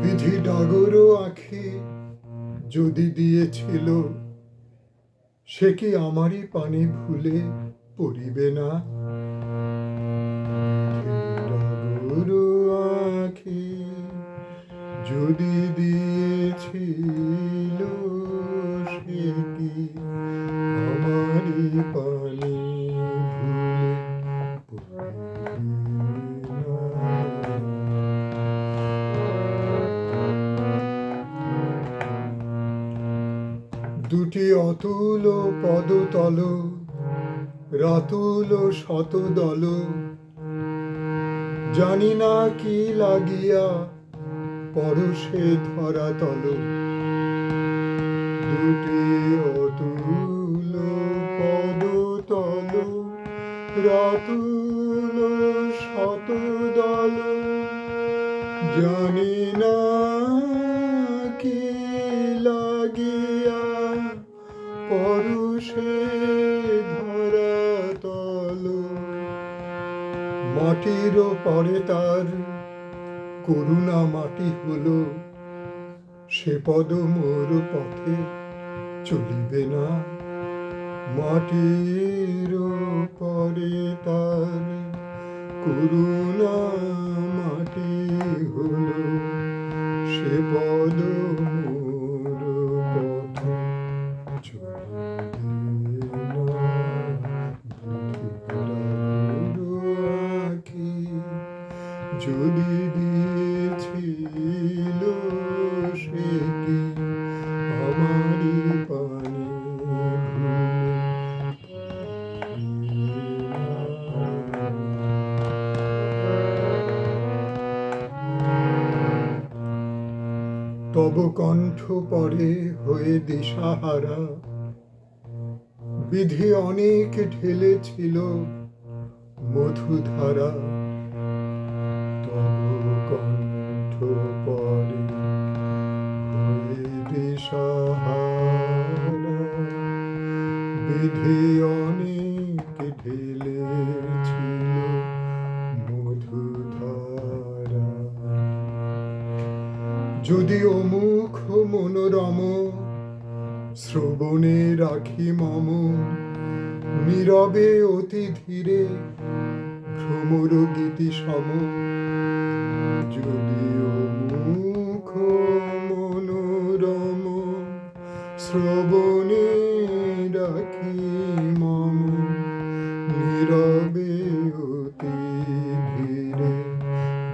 বিধি ডাগরও আঁখি যদি দিয়েছিল, সে কি আমারই পানে ভুলে পড়িবে না? ডাগরও আঁখি যদি দিয়েছিল, সে কি আমারই পানে ভুলে পড়িবে না? দুটি অতুল পদতল, রাতুল শতদল, জানি না কি লাগিয়া পরশে ধরাতল। দুটি অতুল পদতল, রাতুল শতদল, জানি না কি লাগিয়া পরশে ধরাতল। মাটির পরে তার করুণা মাটি হলো, সে পদ মোর পথে চলিবে না। মাটির পরে তার করুণা মাটি হলো, সে পদ মোর পথে চলিবে না। আঁখি যদি দিয়েছিল, সে কি আমারই পানে ভুলে তব কণ্ঠ পরে হয়ে দিশাহারা, বিধি অনেক ঢেলেছিল মধুধারা। তব কণ্ঠ পরে হয়ে দিশাহারা, বিধি অনেক ঢেলেছিল মধুধারা। যদি অমুখ মনোরম শ্রবণে রাখি মম, নীরবে অতি ধীরে ভ্রমর গীতি সম। যদি অমুখ মনোরম শ্রবণে রাখি মম, নীরবে অতি ধীরে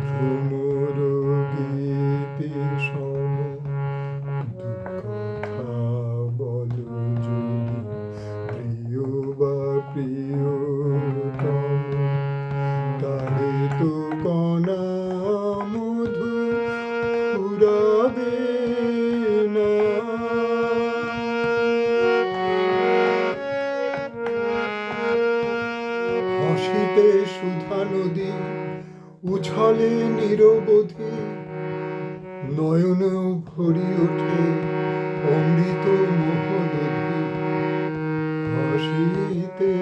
ভ্রমর গীতি সম। কথা বল যদি প্রিয় বা প্রিয়তম, তাহে তো কণা মধু ফুরাবে না। হাসিতে সুধা নদী উছলে নিরবধি, নয়ন ভরি ওঠে অমৃত মোহদধি। হাসিতে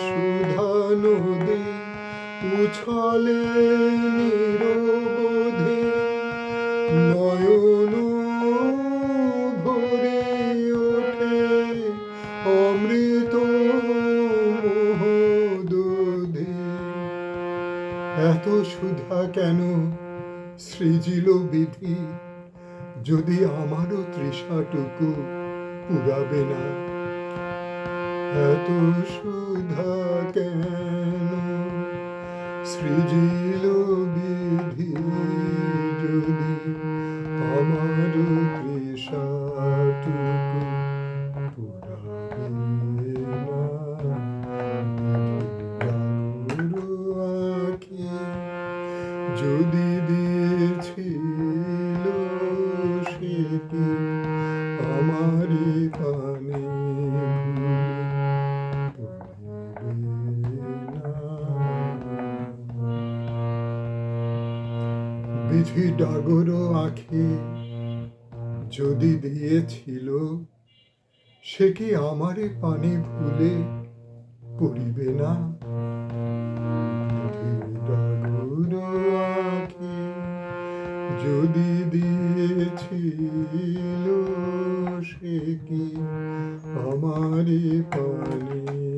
সুধা নদী উছলে নিরবধি, নয়ন ভরে ওঠে অমৃত মোহদধি। এত সুধা কেন সৃজিল বিধি, যদি আমারও তৃষাটুকু পুরাবে না? এত সুধা কেন সৃজিল বিধি, যদি আমারও তৃষাটুকু পুরাবে না? আঁখি যদি দিয়েছিল, সে কি আমারই পানে ভুলে পড়িবে না? বিধি ডাগর আঁখি যদি দিয়েছিল, সে কি আমারে পানে ভুলে পড়িবে না? বিধি ডাগর আঁখি যদি দিয়েছিল, সে কি আমারে পানে